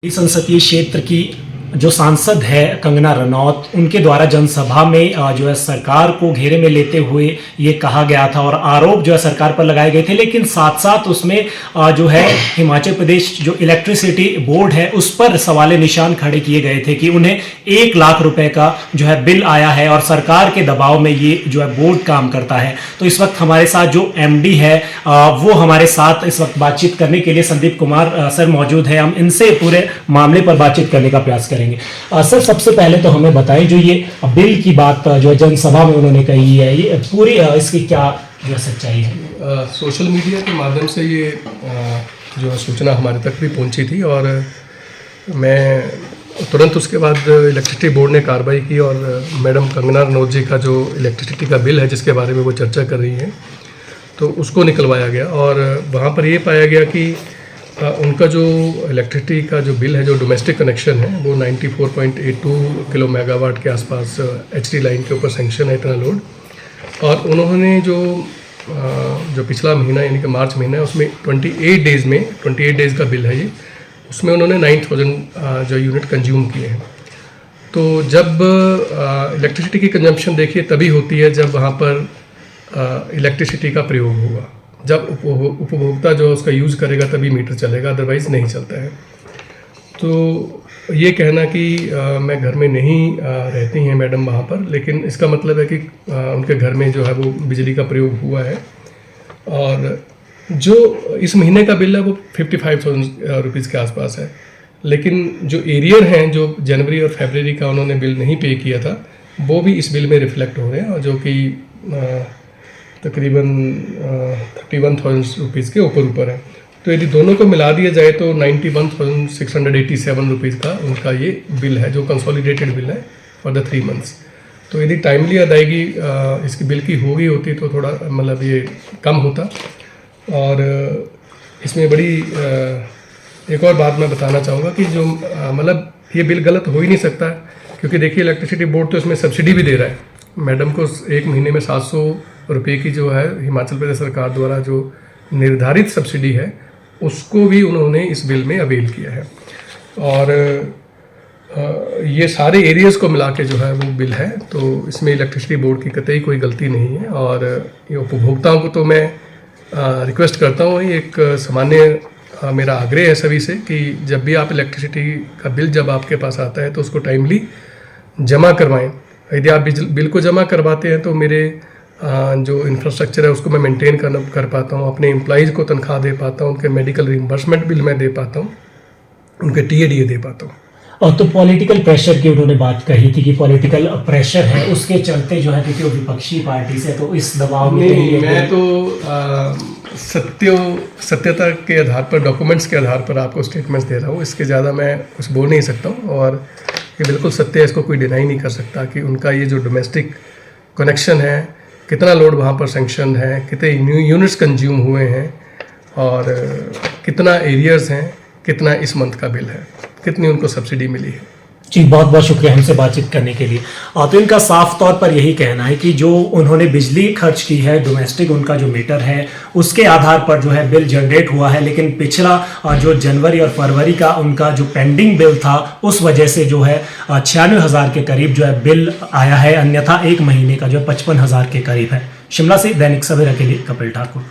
इस संसदीय क्षेत्र की जो सांसद है कंगना रनौत, उनके द्वारा जनसभा में जो है सरकार को घेरे में लेते हुए ये कहा गया था और आरोप जो है सरकार पर लगाए गए थे, लेकिन साथ साथ उसमें जो है हिमाचल प्रदेश जो इलेक्ट्रिसिटी बोर्ड है उस पर सवाल निशान खड़े किए गए थे कि उन्हें 1 लाख रुपए का जो है बिल आया है और सरकार के दबाव में ये जो है बोर्ड काम करता है। तो इस वक्त हमारे साथ जो एमडी है वो हमारे साथ इस वक्त बातचीत करने के लिए संदीप कुमार सर मौजूद है। हम इनसे पूरे मामले पर बातचीत करने का प्रयास करेंगे। सर, सबसे पहले तो हमें बताएं, जो ये बिल की बात जो जनसभा में उन्होंने कही है, ये पूरी इसकी क्या जो सच्चाई है? सोशल मीडिया के माध्यम से ये जो सूचना हमारे तक भी पहुंची थी और मैं तुरंत उसके बाद इलेक्ट्रिसिटी बोर्ड ने कार्रवाई की और मैडम कंगना रनौत जी का जो इलेक्ट्रिसिटी का बिल है जिसके बारे में वो चर्चा कर रही हैं, तो उसको निकलवाया गया और वहाँ पर ये पाया गया कि उनका जो इलेक्ट्रिसिटी का जो बिल है, जो डोमेस्टिक कनेक्शन है, वो 94.82 किलो मेगावाट के आसपास एचटी लाइन के ऊपर सेंक्शन है, इतना लोड। और उन्होंने जो पिछला महीना यानी कि मार्च महीना है उसमें 28 डेज़ का बिल है ये, उसमें उन्होंने 9000 जो यूनिट कंज्यूम किए हैं। तो जब इलेक्ट्रिसिटी की कंजम्पशन देखिए तभी होती है जब वहाँ पर इलेक्ट्रिसिटी का प्रयोग होगा, जब उपभोक्ता जो उसका यूज़ करेगा तभी मीटर चलेगा, अदरवाइज़ नहीं चलता है। तो ये कहना कि मैं घर में नहीं रहती हैं मैडम वहाँ पर, लेकिन इसका मतलब है कि उनके घर में जो है वो बिजली का प्रयोग हुआ है। और जो इस महीने का बिल है वो 55,000 रुपीज़ के आसपास है, लेकिन जो एरियर हैं जो जनवरी और फरवरी का उन्होंने बिल नहीं पे किया था वो भी इस बिल में रिफ्लेक्ट हो रहे हैं, और जो कि तकरीबन 31,000 रुपीज़ के ऊपर है। तो यदि दोनों को मिला दिया जाए तो 91,687 रुपीज़ का उनका ये बिल है, जो कंसोलिडेटेड बिल है फॉर द 3 मंथ्स। तो यदि टाइमली अदायगी इसकी बिल की हो गई होती तो थोड़ा मतलब ये कम होता। और इसमें बड़ी एक और बात मैं बताना चाहूँगा कि जो मतलब ये बिल गलत हो ही नहीं सकता, क्योंकि देखिए इलेक्ट्रिसिटी बोर्ड तो इसमें सब्सिडी भी दे रहा है मैडम को। एक महीने में 700 रुपये की जो है हिमाचल प्रदेश सरकार द्वारा जो निर्धारित सब्सिडी है उसको भी उन्होंने इस बिल में अवेल किया है। और ये सारे एरियाज़ को मिला के जो है वो बिल है, तो इसमें इलेक्ट्रिसिटी बोर्ड की कतई कोई गलती नहीं है। और ये उपभोक्ताओं को तो मैं रिक्वेस्ट करता हूँ, एक सामान्य मेरा आग्रह है सभी से कि जब भी आप इलेक्ट्रिसिटी का बिल जब आपके पास आता है तो उसको टाइमली जमा करवाएं। यदि आप बिल को जमा करवाते हैं तो मेरे जो इंफ्रास्ट्रक्चर है उसको मैं मेंटेन कर पाता हूँ, अपने एम्प्लॉइज़ को तनख्वाह दे पाता हूँ, उनके मेडिकल रिइंबर्समेंट बिल मैं दे पाता हूँ, उनके टीएडीए दे पाता हूँ। और तो पॉलिटिकल प्रेशर की उन्होंने बात कही थी कि पॉलिटिकल प्रेशर है उसके चलते जो है, क्योंकि वो विपक्षी पार्टी से, तो इस दबाव में नहीं, मैं तो सत्यता के आधार पर, डॉक्यूमेंट्स के आधार पर आपको स्टेटमेंट्स दे रहा हूँ, इसके ज़्यादा मैं कुछ बोल नहीं सकता हूँ। और ये बिल्कुल सत्य है, इसको कोई डिनाई नहीं कर सकता कि उनका ये जो डोमेस्टिक कनेक्शन है, कितना लोड वहाँ पर सेंक्शन है, कितने यूनिट्स कंज्यूम हुए हैं और कितना एरियर्स हैं, कितना इस मंथ का बिल है, कितनी उनको सब्सिडी मिली है। जी, बहुत बहुत शुक्रिया हमसे बातचीत करने के लिए। तो इनका साफ तौर पर यही कहना है कि जो उन्होंने बिजली खर्च की है, डोमेस्टिक उनका जो मीटर है उसके आधार पर जो है बिल जनरेट हुआ है, लेकिन पिछला जो जनवरी और फरवरी का उनका जो पेंडिंग बिल था उस वजह से जो है 96,000 के करीब जो है बिल आया है, अन्यथा एक महीने का जो 55,000 के करीब है। शिमला से दैनिक सवेरा के लिए कपिल ठाकुर।